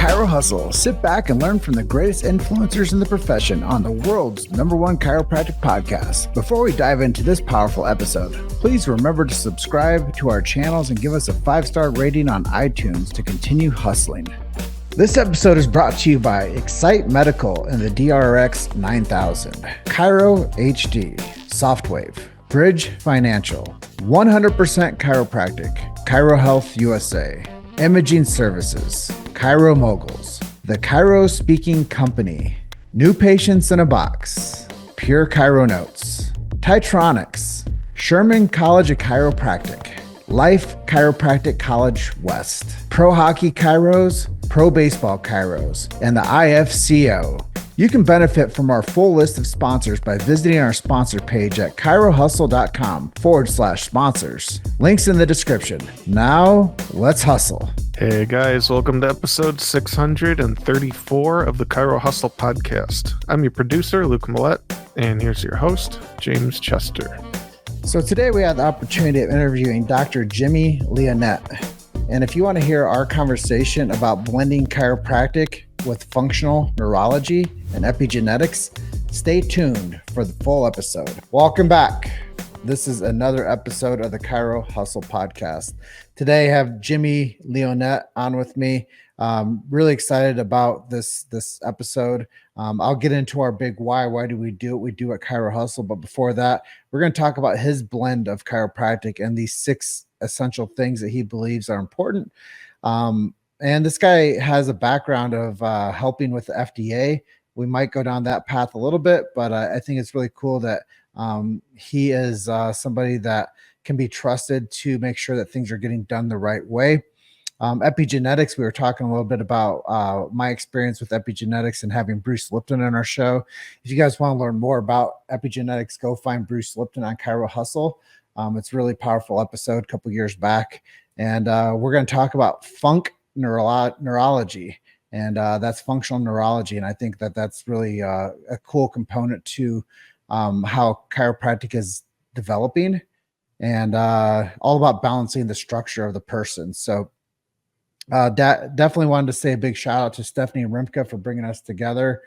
Chiro Hustle. Sit back and learn from the greatest influencers in the profession on the world's #1 chiropractic podcast. Before we dive into this powerful episode, please remember to subscribe to our channels and give us a 5-star rating on iTunes to continue hustling. This episode is brought to you by Excite Medical and the DRX 9000, Chiro HD, Softwave, Bridge Financial, 100% Chiropractic, Chiro Health USA, Imaging Services, Chiro Moguls, The Chiro Speaking Company, New Patients in a Box, Pure Chiro Notes, Titronics, Sherman College of Chiropractic, Life Chiropractic College West, Pro Hockey Chiros, Pro Baseball Chiros, and the IFCO. You can benefit from our full list of sponsors by visiting our sponsor page at chirohustle.com/sponsors. Links in the description. Now, let's hustle. Hey guys, welcome to episode 634 of the Chiro Hustle podcast. I'm your producer, Luke Millette, and here's your host, James Chester. So today we had the opportunity of interviewing Dr. Jimmy Leonette. And if you want to hear our conversation about blending chiropractic with functional neurology and epigenetics, stay tuned for the full episode. Welcome back. This is another episode of the Chiro Hustle podcast. Today I have Jimmy Leonette on with me. Really excited about this episode. I'll get into our big why. Why do we do what we do at Chiro Hustle? But before that, we're going to talk about his blend of chiropractic and these 6 essential things that he believes are important. And this guy has a background of helping with the FDA. We might go down that path a little bit, but I think it's really cool that he is somebody that can be trusted to make sure that things are getting done the right way. Epigenetics, we were talking a little bit about my experience with epigenetics and having Bruce Lipton on our show. If you guys want to learn more about epigenetics, go find Bruce Lipton on Chiro Hustle. It's a really powerful episode a couple years back. And we're going to talk about neurology, and that's functional neurology. And I think that that's really a cool component to how chiropractic is developing, and all about balancing the structure of the person. So definitely wanted to say a big shout out to Stephanie Rimka for bringing us together.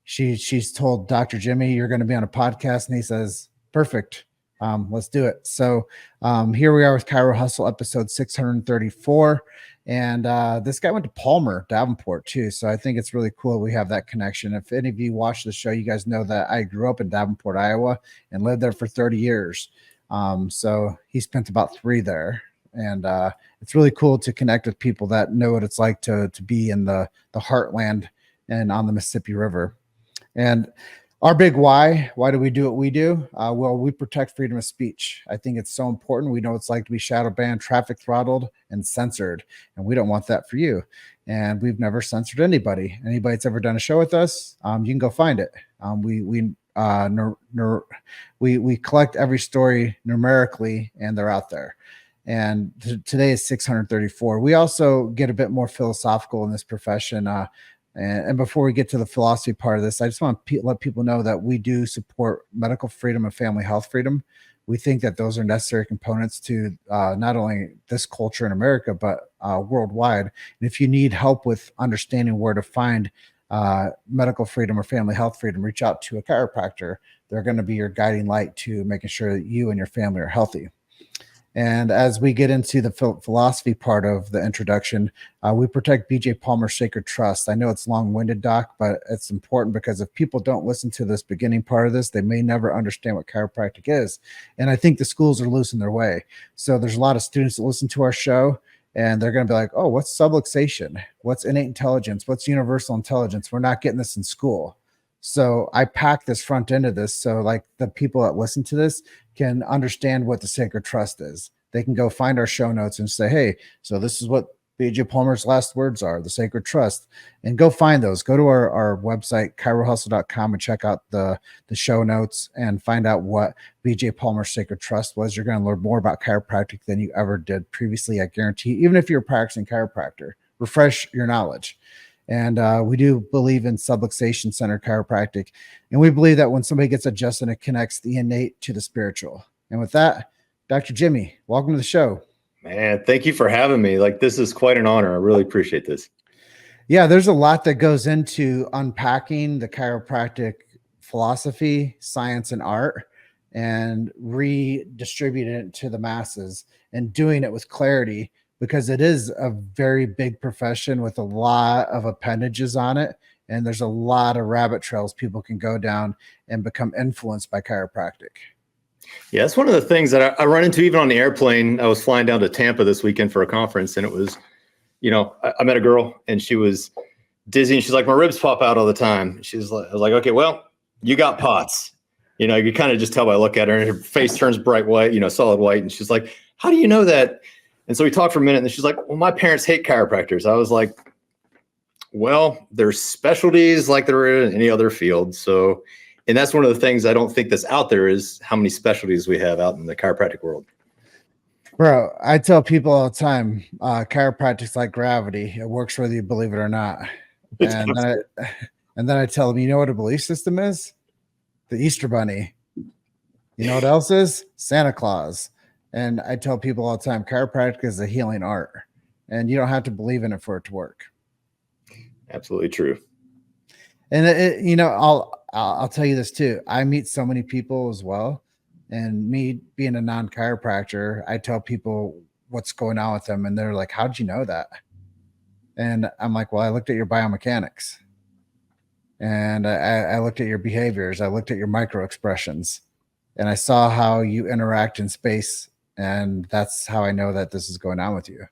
She's told Dr. Jimmy, you're going to be on a podcast, and he says, perfect. Let's do it. So here we are with Chiro Hustle episode 634. And this guy went to Palmer, Davenport too. So I think it's really cool we have that connection. If any of you watch the show, you guys know that I grew up in Davenport, Iowa, and lived there for 30 years. So he spent about 3 there. And it's really cool to connect with people that know what it's like to be in the heartland and on the Mississippi River. And our big why do we do what we do? Well, we protect freedom of speech. I think it's so important. We know what it's like to be shadow banned, traffic throttled, and censored. And we don't want that for you. And we've never censored anybody. Anybody that's ever done a show with us, you can go find it. We collect every story numerically, and they're out there. And today is 634. We also get a bit more philosophical in this profession. And before we get to the philosophy part of this, I just want to let people know that we do support medical freedom and family health freedom. We think that those are necessary components to not only this culture in America, but worldwide. And if you need help with understanding where to find medical freedom or family health freedom, reach out to a chiropractor. They're going to be your guiding light to making sure that you and your family are healthy. And as we get into the philosophy part of the introduction, we protect BJ Palmer Sacred Trust. I know it's long-winded, Doc, but it's important because if people don't listen to this beginning part of this, they may never understand what chiropractic is. And I think the schools are losing their way. So there's a lot of students that listen to our show, and they're going to be like, oh, what's subluxation? What's innate intelligence? What's universal intelligence? We're not getting this in school. So I pack this front end of this so like the people that listen to this can understand what the Sacred Trust is. They can go find our show notes and say, hey, so this is what B.J. Palmer's last words are, the Sacred Trust, and go find those. Go to our website, chirohustle.com, and check out the show notes and find out what B.J. Palmer's Sacred Trust was. You're going to learn more about chiropractic than you ever did previously, I guarantee, even if you're a practicing chiropractor. Refresh your knowledge. And we do believe in subluxation centered chiropractic. And we believe that when somebody gets adjusted, it connects the innate to the spiritual. And with that, Dr. Jimmy, welcome to the show. Man, thank you for having me. Like, this is quite an honor. I really appreciate this. Yeah, there's a lot that goes into unpacking the chiropractic philosophy, science, and art and redistributing it to the masses and doing it with clarity because it is a very big profession with a lot of appendages on it. And there's a lot of rabbit trails people can go down and become influenced by chiropractic. Yeah, that's one of the things that I run into even on the airplane. I was flying down to Tampa this weekend for a conference, and it was, I met a girl and she was dizzy and she's like, my ribs pop out all the time. I was like, okay, well, you got POTS. You kind of just tell by look at her, and her face turns bright white, solid white. And she's like, how do you know that? And so we talked for a minute, and she's like, well, my parents hate chiropractors. I was like, well, there's specialties like there are in any other field. So, and that's one of the things I don't think that's out there is how many specialties we have out in the chiropractic world. Bro, I tell people all the time, chiropractic's like gravity. It works whether you believe it or not. And then I tell them, you know what a belief system is? The Easter Bunny. You know what else is? Santa Claus. And I tell people all the time, chiropractic is a healing art, and you don't have to believe in it for it to work. Absolutely true. And I'll tell you this too. I meet so many people as well, and me being a non-chiropractor, I tell people what's going on with them, and they're like, "How'd you know that?" And I'm like, "Well, I looked at your biomechanics, and I looked at your behaviors. I looked at your micro expressions, and I saw how you interact in space, and that's how I know that this is going on with you."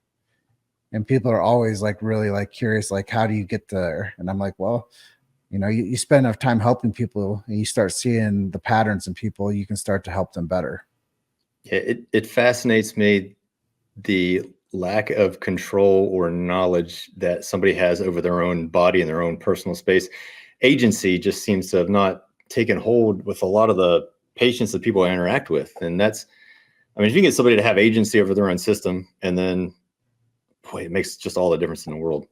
And people are always like really like curious, like, how do you get there? And I'm like, well, you spend enough time helping people and you start seeing the patterns in people, you can start to help them better. Yeah, it fascinates me the lack of control or knowledge that somebody has over their own body and their own personal space. Agency just seems to have not taken hold with a lot of the patients that people interact with. And if you can get somebody to have agency over their own system, and then, boy, it makes just all the difference in the world.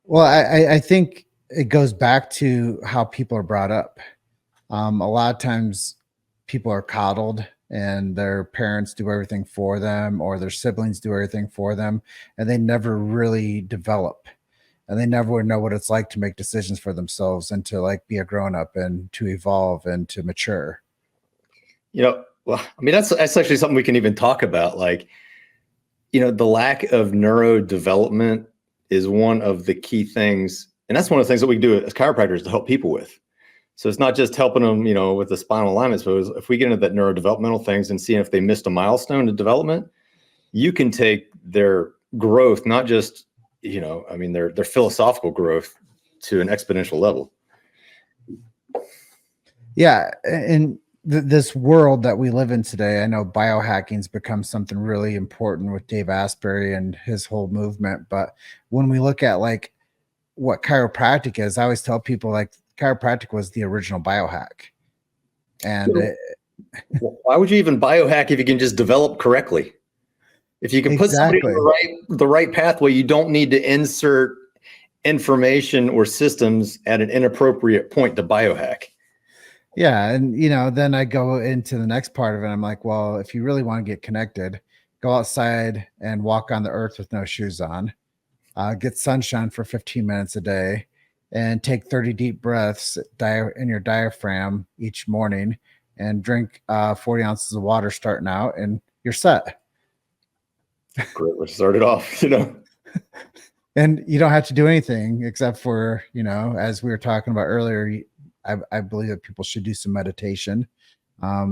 Well, I think it goes back to how people are brought up. A lot of times people are coddled and their parents do everything for them, or their siblings do everything for them, and they never really develop, and they never know what it's like to make decisions for themselves and to like be a grown up and to evolve and to mature. Well, that's actually something we can even talk about. Like, the lack of neurodevelopment is one of the key things. And that's one of the things that we do as chiropractors to help people with. So it's not just helping them, with the spinal alignments, but if we get into that neurodevelopmental things and seeing if they missed a milestone in development, you can take their growth, not just, their philosophical growth to an exponential level. Yeah. And this world that we live in today, I know biohacking's become something really important with Dave Asprey and his whole movement. But when we look at like what chiropractic is, I always tell people like chiropractic was the original biohack. And why would you even biohack if you can just develop correctly? If you can put somebody on the right pathway, you don't need to insert information or systems at an inappropriate point to biohack. Yeah. And, then I go into the next part of it. I'm like, well, if you really want to get connected, go outside and walk on the earth with no shoes on, get sunshine for 15 minutes a day, and take 30 deep breaths in your diaphragm each morning, and drink 40 ounces of water starting out, and you're set. Great. Let's start it off, And you don't have to do anything except for, as we were talking about earlier, I believe that people should do some meditation.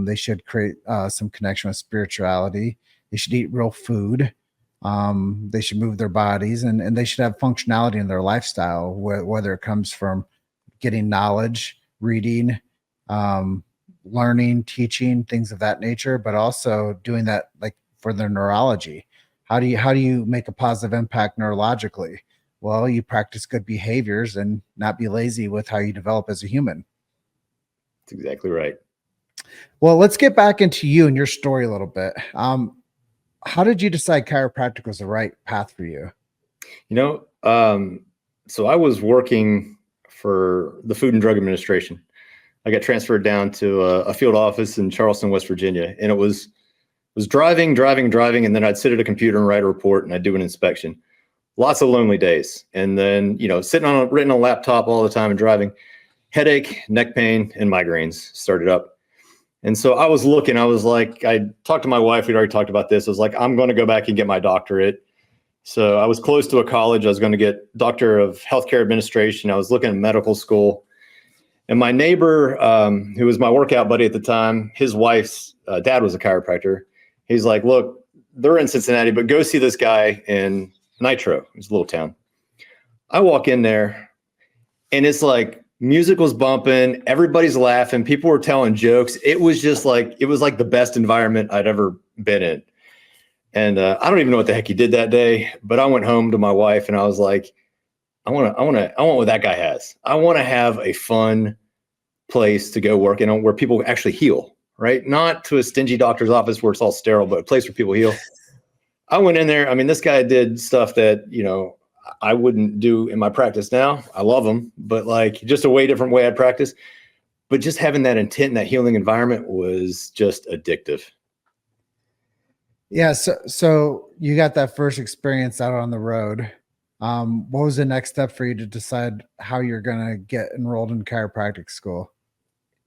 They should create some connection with spirituality. They should eat real food. They should move their bodies, and they should have functionality in their lifestyle, whether it comes from getting knowledge, reading, learning, teaching, things of that nature, but also doing that like for their neurology. How do you make a positive impact neurologically? Well, you practice good behaviors and not be lazy with how you develop as a human. That's exactly right. Well, let's get back into you and your story a little bit. How did you decide chiropractic was the right path for you? So I was working for the Food and Drug Administration. I got transferred down to a field office in Charleston, West Virginia, and it was driving, and then I'd sit at a computer and write a report, and I'd do an inspection. lots of lonely days. And then, sitting written on a laptop all the time and driving, headache, neck pain, and migraines started up. And so I was looking, I was like, I talked to my wife. We'd already talked about this. I was like, I'm going to go back and get my doctorate. So I was close to a college. I was going to get Doctor of Healthcare Administration. I was looking at medical school. And my neighbor, who was my workout buddy at the time, his wife's dad was a chiropractor. He's like, look, they're in Cincinnati, but go see this guy in Nitro. It's a little town. I walk in there and it's like music was bumping. Everybody's laughing. People were telling jokes. It was like the best environment I'd ever been in. And I don't even know what the heck he did that day, but I went home to my wife and I was like, I want what that guy has. I want to have a fun place to go work and where people actually heal, right? Not to a stingy doctor's office where it's all sterile, but a place where people heal. I went in there. I mean, this guy did stuff that, I wouldn't do in my practice now. I love him, but like just a way different way I practice. But just having that intent in that healing environment was just addictive. Yeah. So you got that first experience out on the road. What was the next step for you to decide how you're going to get enrolled in chiropractic school?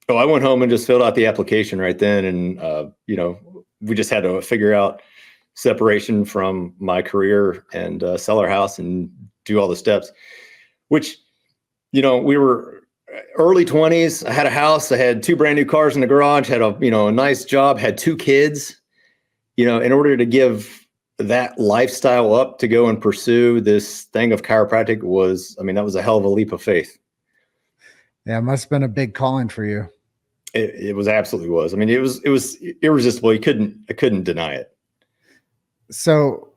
Oh, I went home and just filled out the application right then. And, we just had to figure out separation from my career and sell our house and do all the steps, which, we were early 20s. I had a house. I had 2 brand new cars in the garage, had a nice job, had 2 kids, in order to give that lifestyle up to go and pursue this thing of chiropractic that was a hell of a leap of faith. Yeah. It must've been a big calling for you. It was absolutely was. I mean, it was irresistible. I couldn't deny it. So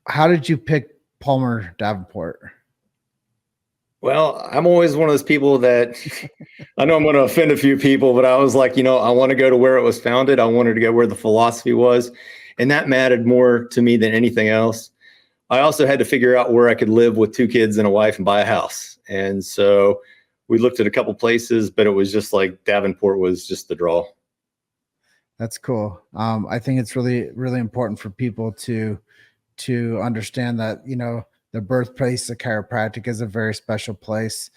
how did you pick Palmer Davenport? Well, I'm always one of those people that I know I'm going to offend a few people, but I was like, I want to go to where it was founded. I wanted to go where the philosophy was. And that mattered more to me than anything else. I also had to figure out where I could live with 2 kids and a wife and buy a house. And so we looked at a couple places, but it was just like Davenport was just the draw. That's cool. I think it's really, really important for people to understand that, the birthplace of chiropractic is a very special place.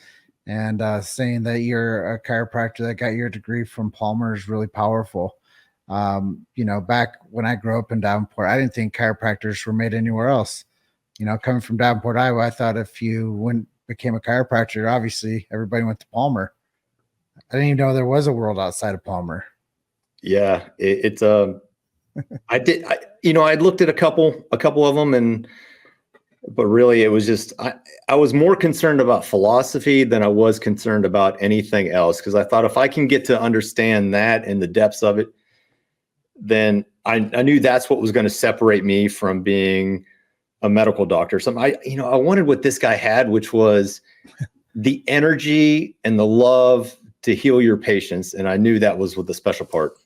And saying that you're a chiropractor that got your degree from Palmer is really powerful. Back when I grew up in Davenport, I didn't think chiropractors were made anywhere else. Coming from Davenport, Iowa, I thought if you became a chiropractor, obviously everybody went to Palmer. I didn't even know there was a world outside of Palmer. Yeah, I looked at a couple of them but really it was just, I was more concerned about philosophy than I was concerned about anything else. Cause I thought if I can get to understand that and the depths of it, then I knew that's what was going to separate me from being a medical doctor. I wanted what this guy had, which was the energy and the love to heal your patients. And I knew that was with the special part.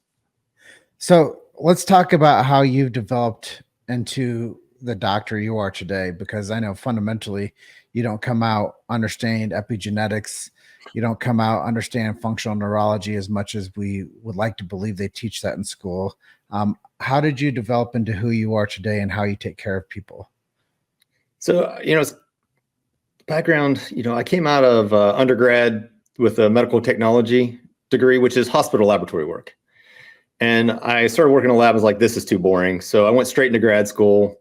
So let's talk about how you've developed into the doctor you are today, because I know fundamentally you don't come out understanding epigenetics. You don't come out understand functional neurology as much as we would like to believe they teach that in school. How did you develop into who you are today and how you take care of people? So, background, I came out of undergrad with a medical technology degree, which is hospital laboratory work. And I started working in a lab. I was like, this is too boring. So I went straight into grad school.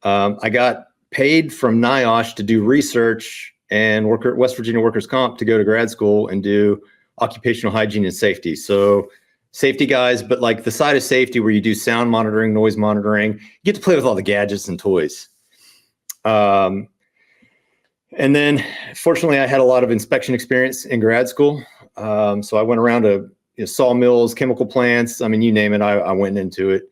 I got paid from NIOSH to do research and work at West Virginia Workers' Comp to go to grad school and do occupational hygiene and safety. So safety guys, but like the side of safety where you do sound monitoring, noise monitoring, you get to play with all the gadgets and toys. And then fortunately I had a lot of inspection experience in grad school. So I went around to sawmills, chemical plants. I mean, you name it, I went into it.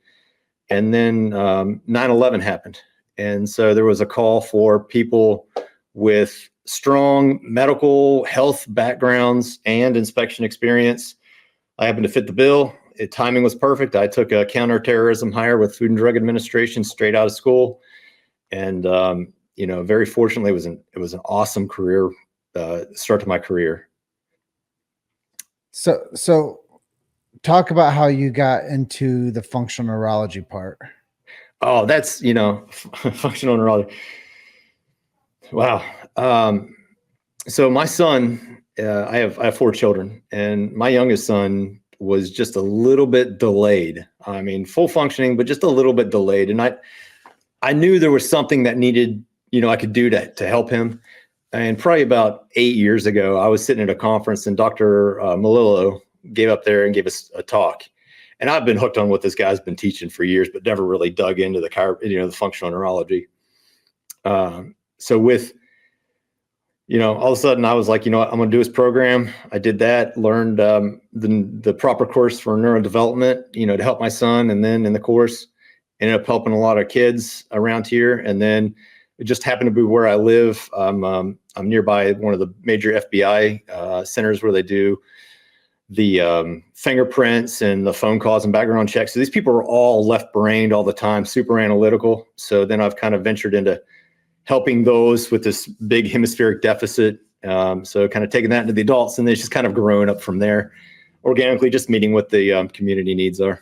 And then 9/11 happened. And so there was a call for people with strong medical health backgrounds and inspection experience. I happened to fit the bill. Timing was perfect. I took a counterterrorism hire with Food and Drug Administration straight out of school. And, very fortunately, it was an awesome career, start to my career. So talk about how you got into the functional neurology part. Oh, that's, functional neurology. Wow. So my son, I have 4 children, and my youngest son was just a little bit delayed. I mean, full functioning, but just a little bit delayed. And I knew there was something that needed, I could do to help him. And probably about 8 years ago, I was sitting at a conference, and Dr. Malillo gave up there and gave us a talk. And I've been hooked on what this guy's been teaching for years, but never really dug into the functional neurology. So with, all of a sudden I was like, I'm going to do his program. I did that, learned the proper course for neurodevelopment, to help my son. And then in the course, ended up helping a lot of kids around here. And then it just happened to be where I live. I'm nearby one of the major FBI centers where they do the fingerprints and the phone calls and background checks. So these people are all left-brained all the time, super analytical. So then I've kind of ventured into helping those with this big hemispheric deficit. So kind of taking that into the adults, and then it's just kind of growing up from there organically, just meeting what the community needs are.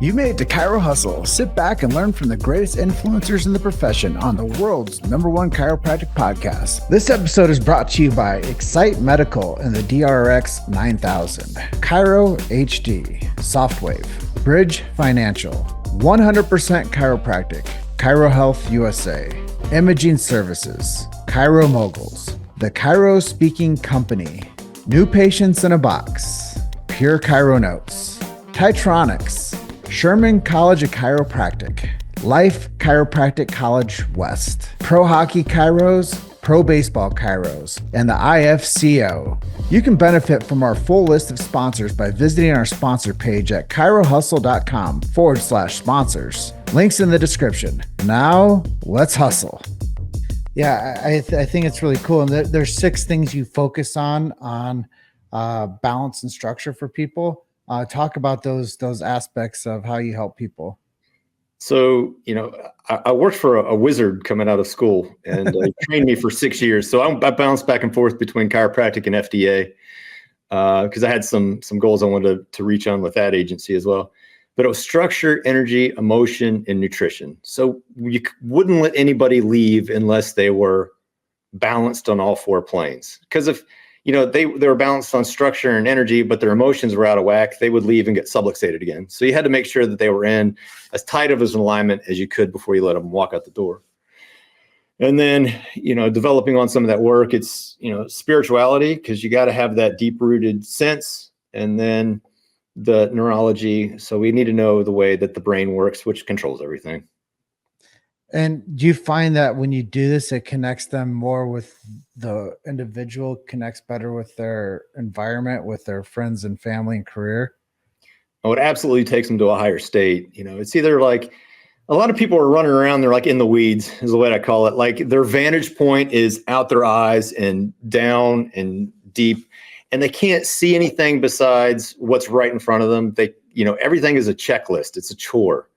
You made it to Chiro Hustle. Sit back and learn from the greatest influencers in the profession on the world's #1 chiropractic podcast. This episode is brought to you by Excite Medical and the DRX 9000, Chiro HD, Softwave, Bridge Financial, 100% Chiropractic, Chiro Health USA, Imaging Services, Chiro Moguls, The Chiro Speaking Company, New Patients in a Box, Pure Chiro Notes, Titronics, Sherman College of Chiropractic, Life Chiropractic College West, Pro Hockey Chiros, Pro Baseball Chiros, and the IFCO. You can benefit from our full list of sponsors by visiting our sponsor page at chirohustle.com/sponsors. Links in the description. Now, let's hustle. Yeah, I think it's really cool. And there's 6 things you focus on balance and structure for people. Talk about those aspects of how you help people. So, I worked for a wizard coming out of school, and he trained me for 6 years. So I bounced back and forth between chiropractic and FDA because I had some goals I wanted to reach on with that agency as well. But it was structure, energy, emotion, and nutrition. So you wouldn't let anybody leave unless they were balanced on all 4 planes. Because if they were balanced on structure and energy, but their emotions were out of whack, they would leave and get subluxated again. So you had to make sure that they were in as tight of an alignment as you could before you let them walk out the door. And then, developing on some of that work, it's, spirituality, because you got to have that deep-rooted sense, and then the neurology. So we need to know the way that the brain works, which controls everything. And do you find that when you do this, it connects them more with the individual, connects better with their environment, with their friends and family and career? Oh, it absolutely takes them to a higher state. It's either like a lot of people are running around, they're like in the weeds is the way I call it. Like their vantage point is out their eyes and down and deep, and they can't see anything besides what's right in front of them. Everything is a checklist. It's a chore,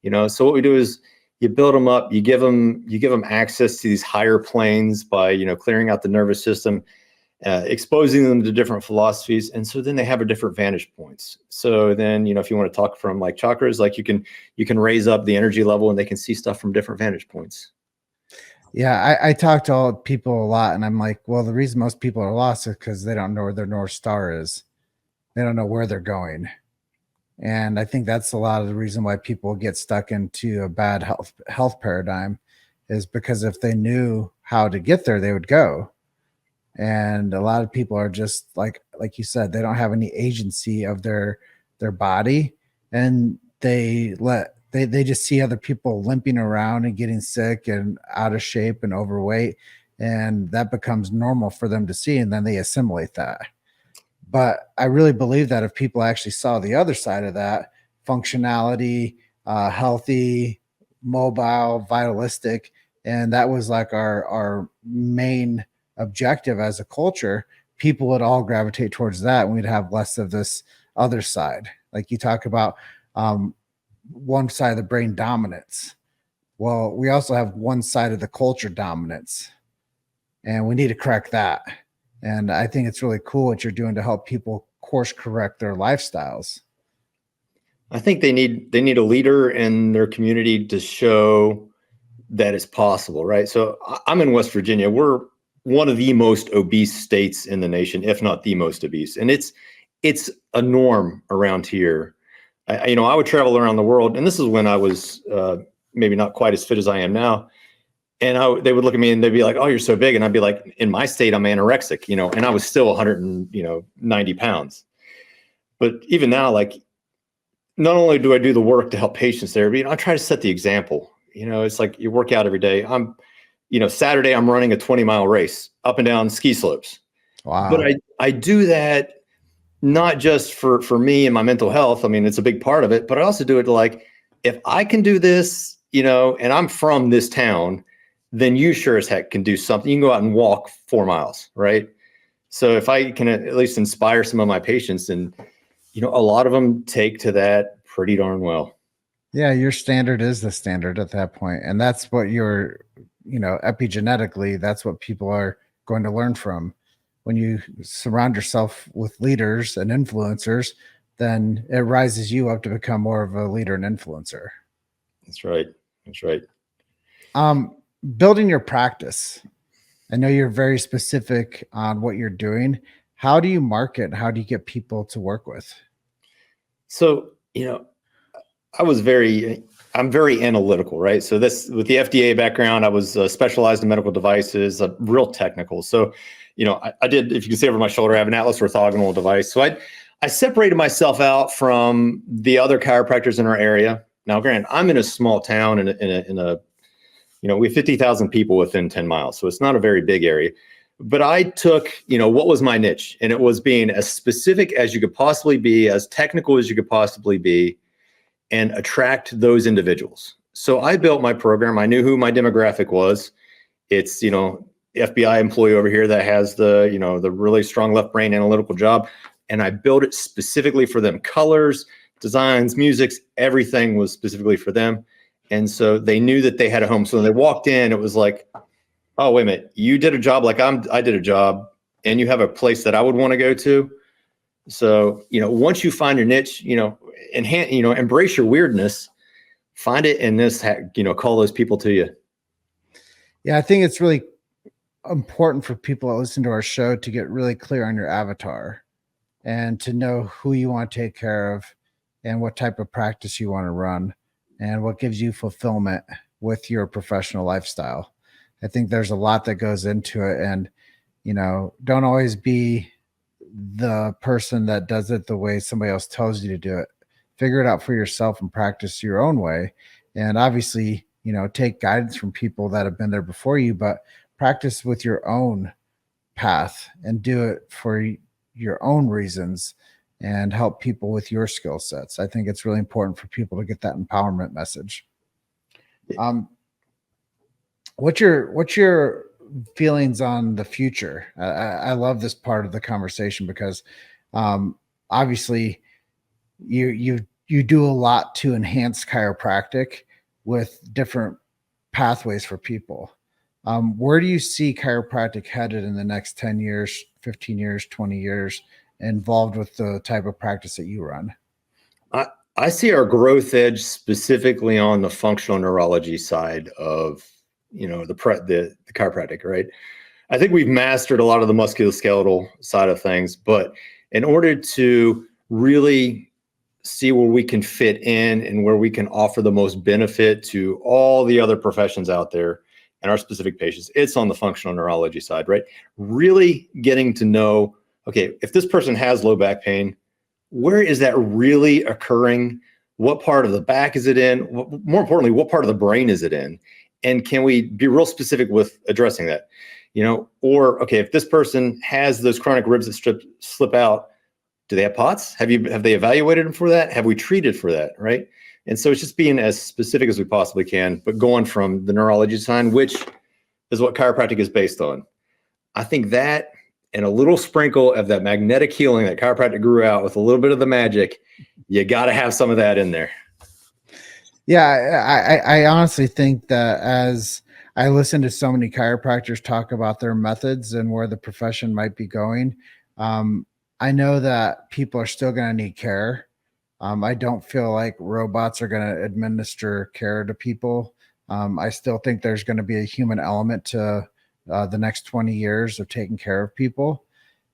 so what we do is, you build them up, you give them access to these higher planes by, clearing out the nervous system, exposing them to different philosophies. And so then they have a different vantage points. So then, if you want to talk from like chakras, like you can raise up the energy level and they can see stuff from different vantage points. Yeah. I talk to all people a lot, and I'm like, well, the reason most people are lost is because they don't know where their North Star is. They don't know where they're going. And I think that's a lot of the reason why people get stuck into a bad health paradigm, is because if they knew how to get there, they would go. And a lot of people are just like you said, they don't have any agency of their body, and they just see other people limping around and getting sick and out of shape and overweight, and that becomes normal for them to see, and then they assimilate that. But I really believe that if people actually saw the other side of that, functionality, healthy, mobile, vitalistic, and that was like our main objective as a culture, people would all gravitate towards that, and we'd have less of this other side. Like you talk about one side of the brain dominance. Well, we also have one side of the culture dominance, and we need to correct that. And I think it's really cool what you're doing to help people course correct their lifestyles. I think they need a leader in their community to show that is possible, right? So I'm in West Virginia. We're one of the most obese states in the nation, if not the most obese. And it's a norm around here. I would travel around the world, and this is when I was maybe not quite as fit as I am now. And they would look at me and they'd be like, "Oh, you're so big." And I'd be like, in my state, I'm anorexic, and I was still 190 pounds. But even now, like, not only do I do the work to help patients there, but I try to set the example. It's like you work out every day. Saturday I'm running a 20-mile race up and down ski slopes. Wow. But I do that not just for me and my mental health. I mean, it's a big part of it, but I also do it to, like, if I can do this, and I'm from this town, then you sure as heck can do something. You can go out and walk 4 miles, right? So if I can at least inspire some of my patients, and a lot of them take to that pretty darn well. Yeah, your standard is the standard at that point. And that's what epigenetically, that's what people are going to learn from. When you surround yourself with leaders and influencers, then it rises you up to become more of a leader and influencer. That's right. Building your practice. I know you're very specific on what you're doing. How do you market? How do you get people to work with? So, I'm very analytical, right? So this, with the FDA background, I was specialized in medical devices, real technical. So, I did, if you can see over my shoulder, I have an Atlas orthogonal device. So I separated myself out from the other chiropractors in our area. Now, granted, I'm in a small town we have 50,000 people within 10 miles. So it's not a very big area. But I took, what was my niche? And it was being as specific as you could possibly be, as technical as you could possibly be, and attract those individuals. So I built my program. I knew who my demographic was. It's, FBI employee over here that has the really strong left brain analytical job. And I built it specifically for them. Colors, designs, musics, everything was specifically for them. And so they knew that they had a home. So when they walked in, it was like, oh, wait a minute, you did a job like I did a job, and you have a place that I would want to go to. So, once you find your niche, embrace your weirdness, find it in this, call those people to you. Yeah, I think it's really important for people that listen to our show to get really clear on your avatar and to know who you want to take care of and what type of practice you want to run and what gives you fulfillment with your professional lifestyle. I think there's a lot that goes into it, and, don't always be the person that does it the way somebody else tells you to do it. Figure it out for yourself and practice your own way. And obviously, take guidance from people that have been there before you, but practice with your own path and do it for your own reasons and help people with your skill sets. I think it's really important for people to get that empowerment message. What's your feelings on the future? I love this part of the conversation because obviously you do a lot to enhance chiropractic with different pathways for people. Where do you see chiropractic headed in the next 10 years, 15 years, 20 years, involved with the type of practice that you run? I see our growth edge specifically on the functional neurology side of, the chiropractic, right? I think we've mastered a lot of the musculoskeletal side of things, but in order to really see where we can fit in and where we can offer the most benefit to all the other professions out there and our specific patients, it's on the functional neurology side, right? Really getting to know, okay, if this person has low back pain, where is that really occurring? What part of the back is it in? More importantly, what part of the brain is it in? And can we be real specific with addressing that? Or, okay, if this person has those chronic ribs that slip out, do they have POTS? Have they evaluated them for that? Have we treated for that, right? And so it's just being as specific as we possibly can, but going from the neurology side, which is what chiropractic is based on. I think that and a little sprinkle of that magnetic healing that chiropractic grew out with a little bit of the magic, you got to have some of that in there. Yeah, I honestly think that as I listen to so many chiropractors talk about their methods and where the profession might be going, I know that people are still going to need care. I don't feel like robots are going to administer care to people I still think there's going to be a human element to the next 20 years of taking care of people.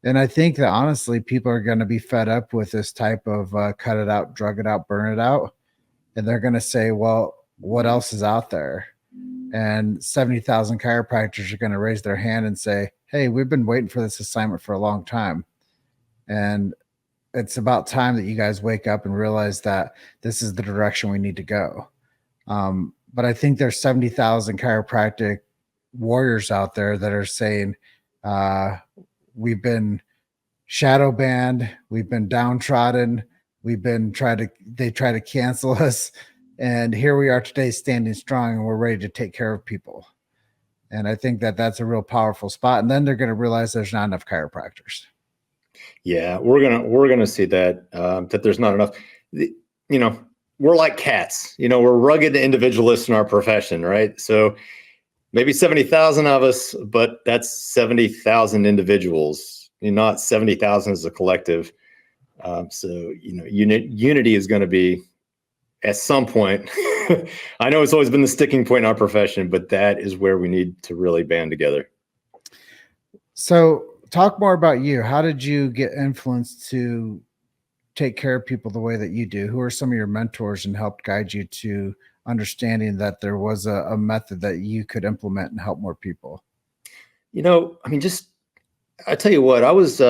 And I think that honestly, people are going to be fed up with this type of cut it out, drug it out, burn it out. And they're going to say, well, what else is out there? And 70,000 chiropractors are going to raise their hand and say, hey, we've been waiting for this assignment for a long time. And it's about time that you guys wake up and realize that this is the direction we need to go. But I think there's 70,000 chiropractic warriors out there that are saying, we've been shadow banned, we've been downtrodden, they try to cancel us. And here we are today standing strong, and we're ready to take care of people. And I think that that's a real powerful spot. And then they're going to realize there's not enough chiropractors. Yeah, we're gonna see that that there's not enough. We're like cats. We're rugged individualists in our profession, right? So maybe 70,000 of us, but that's 70,000 individuals. Not 70,000 as a collective. So unity is going to be at some point. I know it's always been the sticking point in our profession, but that is where we need to really band together. So talk more about you. How did you get influenced to take care of people the way that you do? Who are some of your mentors and helped guide you to understanding that there was a method that you could implement and help more people? I tell you what, I was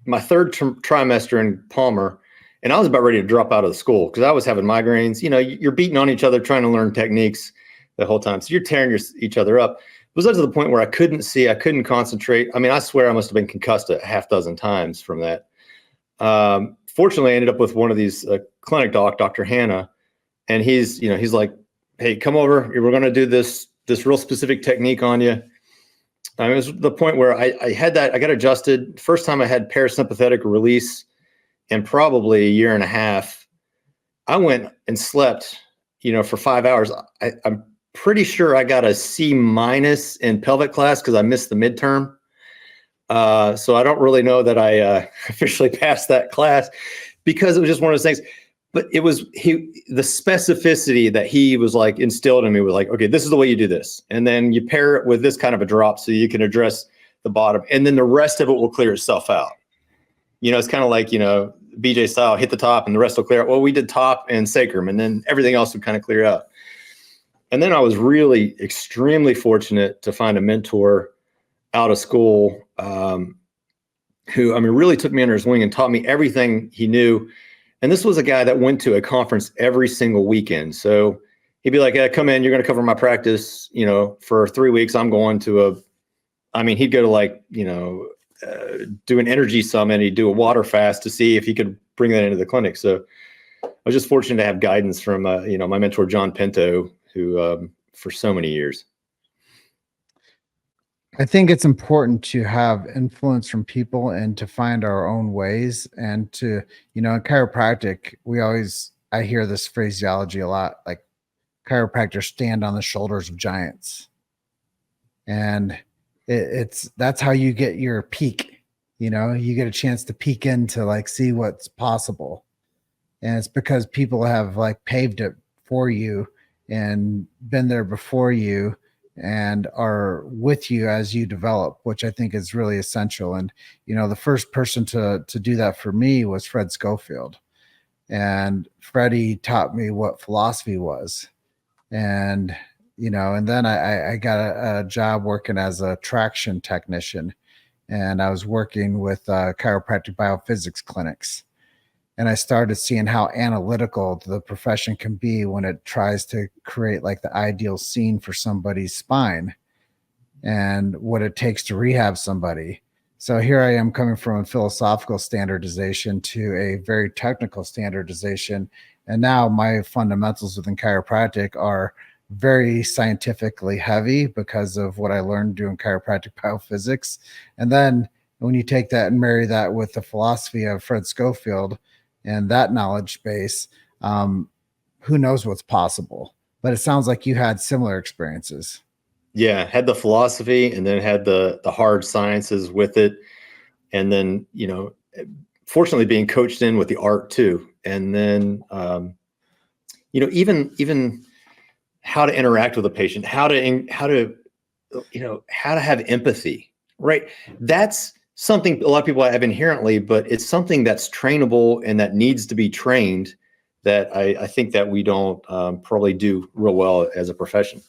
my third trimester in Palmer, and I was about ready to drop out of the school because I was having migraines. You're beating on each other, trying to learn techniques the whole time. So you're tearing each other up. It was up to the point where I couldn't see, I couldn't concentrate. I mean, I swear I must have been concussed a half dozen times from that. Fortunately, I ended up with one of these clinic Dr. Hannah, and he's like, hey, come over. We're going to do this real specific technique on you. It was the point where I got adjusted. First time I had parasympathetic release in probably a year and a half. I went and slept, for 5 hours. I'm pretty sure I got a C- in pelvic class because I missed the midterm. So I don't really know that I officially passed that class because it was just one of those things. But it was the specificity that he was like instilled in me was like, okay, this is the way you do this. And then you pair it with this kind of a drop so you can address the bottom. And then the rest of it will clear itself out. It's kind of like, BJ style, hit the top and the rest will clear out. Well, we did top and sacrum and then everything else would kind of clear out. And then I was really extremely fortunate to find a mentor out of school who, really took me under his wing and taught me everything he knew. And this was a guy that went to a conference every single weekend. So he'd be like, come in, you're going to cover my practice, for 3 weeks. I'm going to he'd go to do an energy summit. He'd do a water fast to see if he could bring that into the clinic. So I was just fortunate to have guidance from, my mentor, John Pinto, who for so many years. I think it's important to have influence from people and to find our own ways. And to, in chiropractic, I hear this phraseology a lot, like chiropractors stand on the shoulders of giants. And that's how you get your peak, you get a chance to peek into see what's possible. And it's because people have paved it for you and been there before you and are with you as you develop, which I think is really essential. And, the first person to do that for me was Fred Schofield. And Freddie taught me what philosophy was. And, and then I got a job working as a traction technician, and I was working with chiropractic biophysics clinics. And I started seeing how analytical the profession can be when it tries to create the ideal scene for somebody's spine and what it takes to rehab somebody. So here I am coming from a philosophical standardization to a very technical standardization. And now my fundamentals within chiropractic are very scientifically heavy because of what I learned doing chiropractic biophysics. And then when you take that and marry that with the philosophy of Fred Schofield and that knowledge base, who knows what's possible? But it sounds like you had similar experiences. Yeah, had the philosophy and then had the hard sciences with it. And then, fortunately being coached in with the art too. And then, even how to interact with a patient, how to have empathy, right? That's something a lot of people have inherently, but it's something that's trainable and that needs to be trained, that I think that we don't probably do real well as a profession.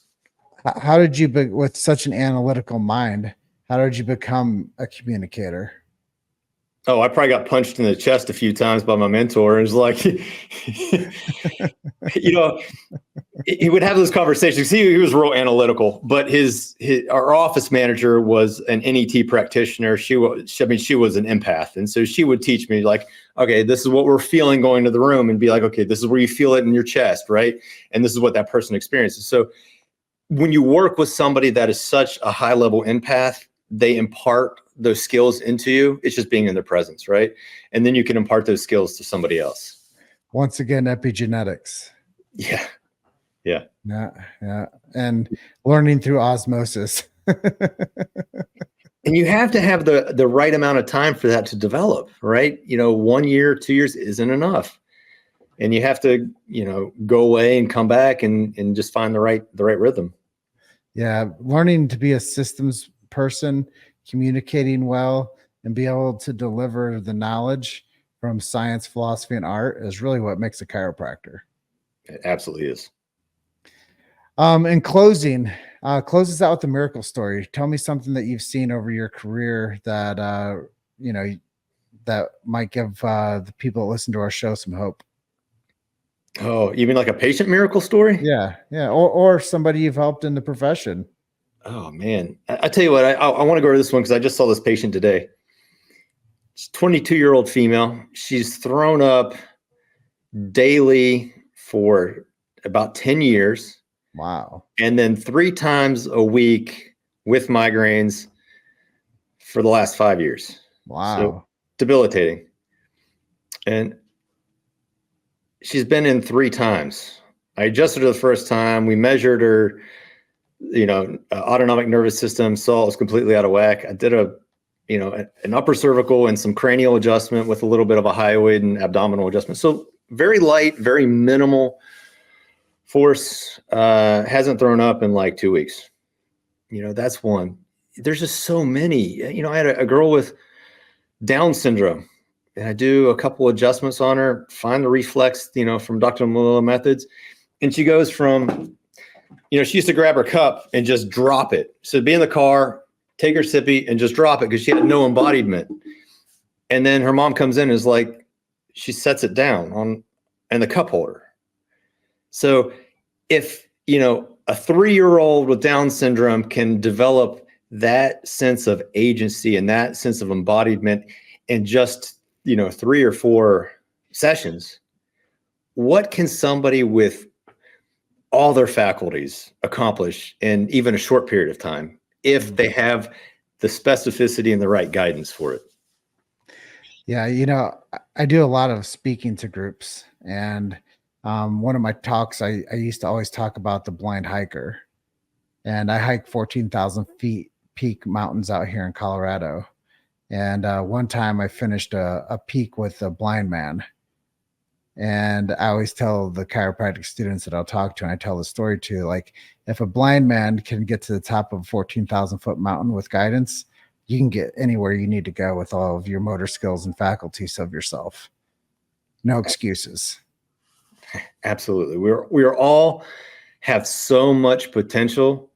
How did you, with such an analytical mind, how did you become a communicator? Oh, I probably got punched in the chest a few times by my mentor. It was like, he would have those conversations. He was real analytical, but our office manager was an NET practitioner. She was an empath. And so she would teach me, like, okay, this is what we're feeling going to the room, and be like, okay, this is where you feel it in your chest, right? And this is what that person experiences. So when you work with somebody that is such a high level empath, they impart those skills into you. It's just being in their presence, right? And then you can impart those skills to somebody else. Once again, epigenetics. Yeah. And learning through osmosis. And you have to have the right amount of time for that to develop, right? 1 year, 2 years isn't enough. And you have to, go away and come back and just find the right rhythm. Yeah. Learning to be a systems person, communicating well, and be able to deliver the knowledge from science, philosophy, and art is really what makes a chiropractor. It absolutely is. In closing, close us out with a miracle story. Tell me something that you've seen over your career that that might give the people that listen to our show some hope. Oh, you mean like a patient miracle story? Yeah, or somebody you've helped in the profession. Oh man, I tell you what, I want to go to this one because I just saw this patient today. She's a 22-year-old female. She's thrown up daily for about 10 years. Wow. And then 3 times a week with migraines for the last 5 years. Wow. So debilitating. And she's been in 3 times. I adjusted her the first time. We measured her, autonomic nervous system, saw it was completely out of whack. I did an upper cervical and some cranial adjustment with a little bit of a hyoid and abdominal adjustment. So very light, very minimal force. Hasn't thrown up in like 2 weeks. That's one. There's just so many. I had a girl with Down syndrome, and I do a couple adjustments on her, find the reflex, from Dr. Malilla methods. And she goes from, she used to grab her cup and just drop it. So be in the car, take her sippy and just drop it because she had no embodiment. And then her mom comes in and is like, she sets it down in the cup holder. So if, a 3-year-old with Down syndrome can develop that sense of agency and that sense of embodiment in just, 3 or 4 sessions, what can somebody with all their faculties accomplish in even a short period of time if they have the specificity and the right guidance for it? Yeah, I do a lot of speaking to groups, and one of my talks, I used to always talk about the blind hiker, and I hike 14,000 feet peak mountains out here in Colorado. And one time I finished a peak with a blind man. And I always tell the chiropractic students that I'll talk to, and I tell the story to, like, if a blind man can get to the top of a 14,000 foot mountain with guidance, you can get anywhere you need to go with all of your motor skills and faculties of yourself. No excuses. Absolutely. We're all have so much potential,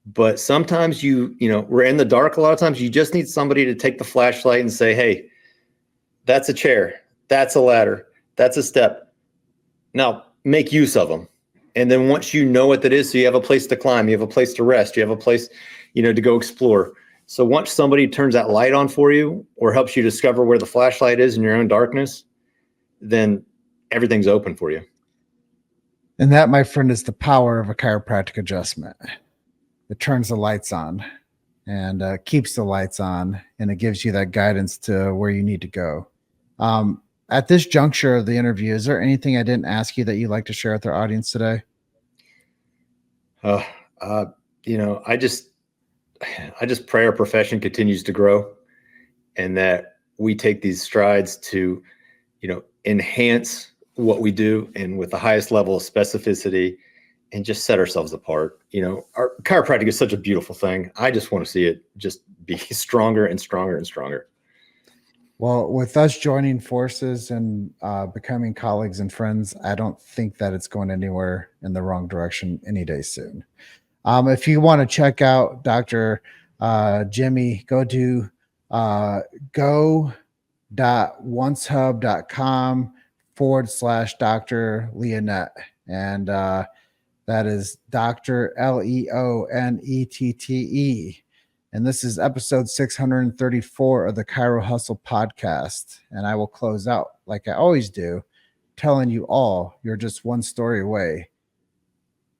but sometimes we're in the dark. A lot of times you just need somebody to take the flashlight and say, hey, that's a chair. That's a ladder. That's a step. Now make use of them. And then once you know what that is, so you have a place to climb, you have a place to rest, you have a place, to go explore. So once somebody turns that light on for you or helps you discover where the flashlight is in your own darkness, then everything's open for you. And that, my friend, is the power of a chiropractic adjustment. It turns the lights on and keeps the lights on, and it gives you that guidance to where you need to go. At this juncture of the interview, is there anything I didn't ask you that you'd like to share with our audience today? I just pray our profession continues to grow, and that we take these strides to, enhance what we do, and with the highest level of specificity and just set ourselves apart. Our chiropractic is such a beautiful thing. I just want to see it just be stronger and stronger and stronger. Well, with us joining forces and becoming colleagues and friends, I don't think that it's going anywhere in the wrong direction any day soon. If you want to check out Dr. Jimmy, go to go.oncehub.com/Dr. Leonette. And that is Dr. Leonette. And this is episode 634 of the Chiro Hustle podcast. And I will close out like I always do, telling you all you're just one story away.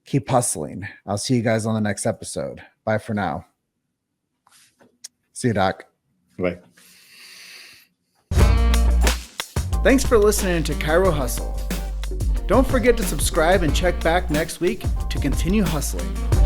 Keep hustling. I'll see you guys on the next episode. Bye for now. See you, Doc. Bye. Thanks for listening to Chiro Hustle. Don't forget to subscribe and check back next week to continue hustling.